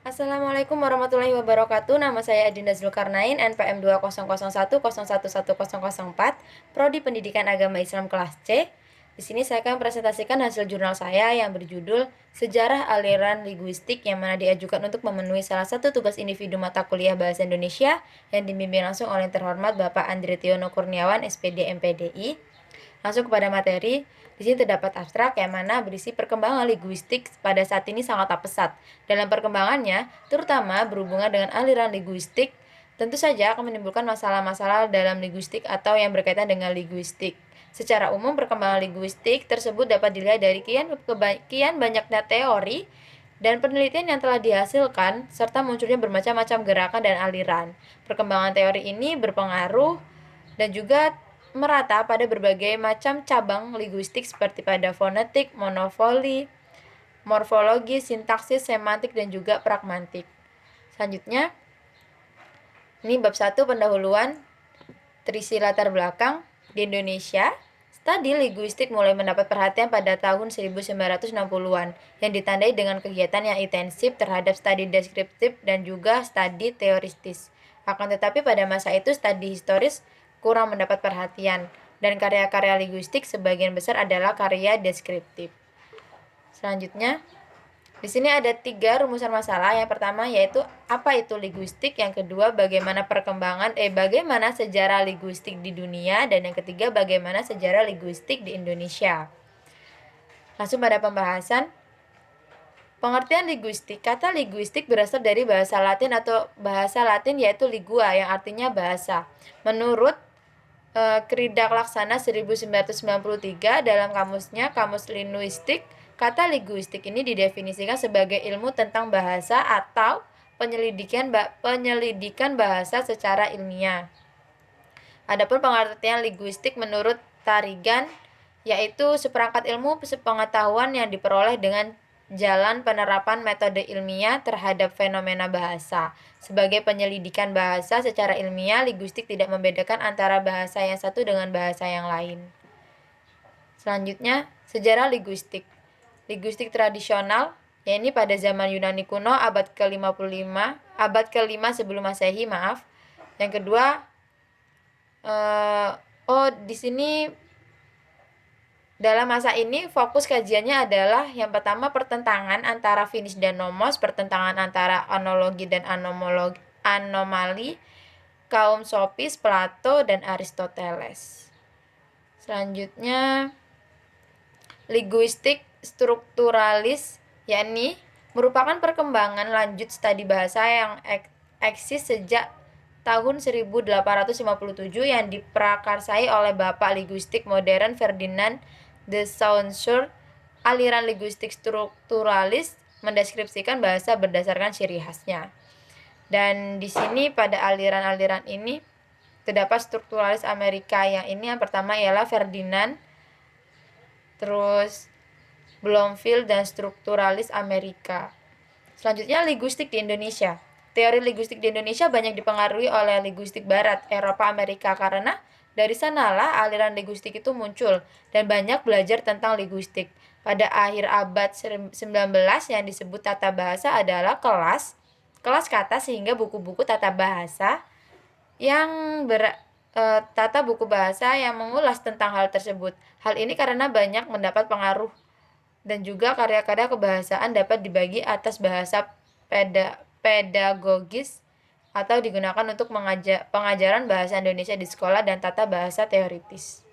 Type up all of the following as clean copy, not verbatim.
Assalamualaikum warahmatullahi wabarakatuh. Nama saya Adinda Zulkarnain, NPM 20010110004, Prodi Pendidikan Agama Islam kelas C. Di sini saya akan presentasikan hasil jurnal saya yang berjudul Sejarah Aliran Linguistik, yang mana diajukan untuk memenuhi salah satu tugas individu mata kuliah Bahasa Indonesia yang dibimbing langsung oleh yang terhormat Bapak Andre Tiono Kurniawan, SPD MPDI. Langsung kepada materi. Di sini terdapat abstrak yang mana berisi perkembangan linguistik pada saat ini sangatlah pesat. Dalam perkembangannya, terutama berhubungan dengan aliran linguistik, tentu saja akan menimbulkan masalah-masalah dalam linguistik atau yang berkaitan dengan linguistik. Secara umum, perkembangan linguistik tersebut dapat dilihat dari kian banyaknya teori dan penelitian yang telah dihasilkan, serta munculnya bermacam-macam gerakan dan aliran. Perkembangan teori ini berpengaruh dan juga merata pada berbagai macam cabang linguistik seperti pada fonetik, monofoli, morfologi, sintaksis, semantik, dan juga pragmatik. Selanjutnya, ini bab 1 pendahuluan, terisi latar belakang. Di Indonesia, studi linguistik mulai mendapat perhatian pada tahun 1960-an yang ditandai dengan kegiatan yang intensif terhadap studi deskriptif dan juga studi teoristis. Akan tetapi pada masa itu studi historis kurang mendapat perhatian, dan karya-karya linguistik sebagian besar adalah karya deskriptif. Selanjutnya, di sini ada 3 rumusan masalah. Yang pertama yaitu apa itu linguistik, yang kedua bagaimana bagaimana sejarah linguistik di dunia, dan yang ketiga bagaimana sejarah linguistik di Indonesia. Langsung pada pembahasan. Pengertian linguistik. Kata linguistik berasal dari bahasa Latin yaitu lingua, yang artinya bahasa. Menurut Kridak Laksana 1993 dalam kamusnya, Kamus Linguistik, kata linguistik ini didefinisikan sebagai ilmu tentang bahasa atau penyelidikan bahasa secara ilmiah. Adapun pengertian linguistik menurut Tarigan yaitu seperangkat ilmu pengetahuan yang diperoleh dengan jalan penerapan metode ilmiah terhadap fenomena bahasa. Sebagai penyelidikan bahasa secara ilmiah, linguistik tidak membedakan antara bahasa yang satu dengan bahasa yang lain. Selanjutnya, sejarah linguistik. Linguistik tradisional, yakni pada zaman Yunani kuno abad ke-5 sebelum Masehi, Yang kedua, di sini dalam masa ini fokus kajiannya adalah yang pertama pertentangan antara finis dan nomos, pertentangan antara analogi dan anomali, kaum Sofis, Plato, dan Aristoteles. Selanjutnya, linguistik strukturalis, yakni merupakan perkembangan lanjut studi bahasa yang eksis sejak tahun 1857 yang diprakarsai oleh Bapak Linguistik Modern Ferdinand de Saussure. Aliran linguistik strukturalis mendeskripsikan bahasa berdasarkan ciri khasnya. Dan di sini pada aliran-aliran ini terdapat strukturalis Amerika, yang pertama ialah Ferdinand, terus Bloomfield, dan strukturalis Amerika. Selanjutnya, linguistik di Indonesia. Teori linguistik di Indonesia banyak dipengaruhi oleh linguistik Barat, Eropa, Amerika, karena dari sanalah aliran linguistik itu muncul dan banyak belajar tentang linguistik. Pada akhir abad 19 yang disebut tata bahasa adalah kelas kata, sehingga buku-buku tata bahasa tata buku bahasa yang mengulas tentang hal tersebut. Hal ini karena banyak mendapat pengaruh dan juga karya-karya kebahasaan dapat dibagi atas bahasa pedagogis atau digunakan untuk pengajaran bahasa Indonesia di sekolah dan tata bahasa teoritis.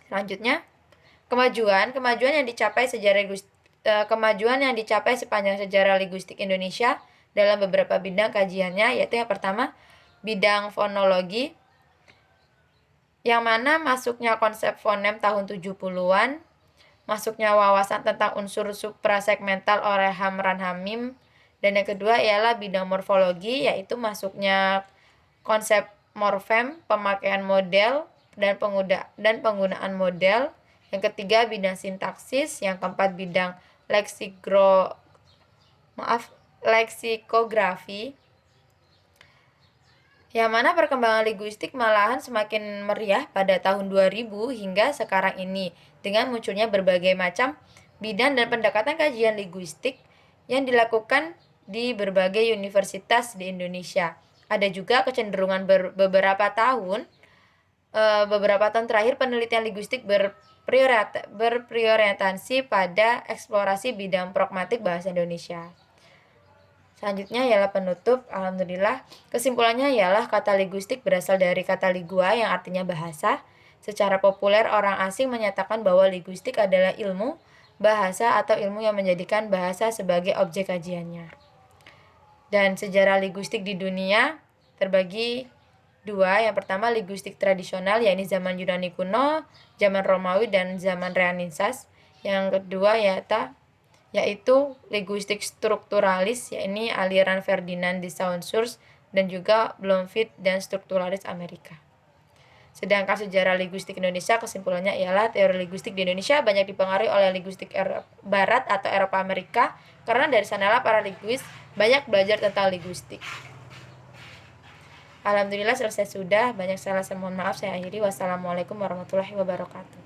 Selanjutnya, kemajuan yang dicapai sepanjang sejarah linguistik Indonesia dalam beberapa bidang kajiannya, yaitu yang pertama, bidang fonologi, yang mana masuknya konsep fonem tahun 70-an, masuknya wawasan tentang unsur suprasegmental oleh Hamran Hamim, dan yang kedua ialah bidang morfologi, yaitu masuknya konsep morfem, pemakaian model, dan penggunaan model. Yang ketiga bidang sintaksis, yang keempat bidang leksikografi, yang mana perkembangan linguistik malahan semakin meriah pada tahun 2000 hingga sekarang ini dengan munculnya berbagai macam bidang dan pendekatan kajian linguistik yang dilakukan di berbagai universitas di Indonesia. Ada juga kecenderungan beberapa tahun terakhir penelitian linguistik berpriorientasi pada eksplorasi bidang pragmatik bahasa Indonesia. Selanjutnya ialah penutup. Alhamdulillah, kesimpulannya ialah kata linguistik berasal dari kata lingua yang artinya bahasa. Secara populer, orang asing menyatakan bahwa linguistik adalah ilmu bahasa atau ilmu yang menjadikan bahasa sebagai objek kajiannya. Dan sejarah linguistik di dunia terbagi dua. Yang pertama, linguistik tradisional, yakni zaman Yunani kuno, zaman Romawi, dan zaman Renaissance. Yang kedua yaitu linguistik strukturalis, yakni aliran Ferdinand de Saussure dan juga Bloomfield dan strukturalis Amerika. Sedangkan sejarah linguistik Indonesia, kesimpulannya ialah teori linguistik di Indonesia banyak dipengaruhi oleh linguistik Barat atau Eropa Amerika, karena dari sanalah para linguis banyak belajar tentang linguistik. Alhamdulillah selesai sudah. Banyak salah, saya mohon maaf. Saya akhiri. Wassalamualaikum warahmatullahi wabarakatuh.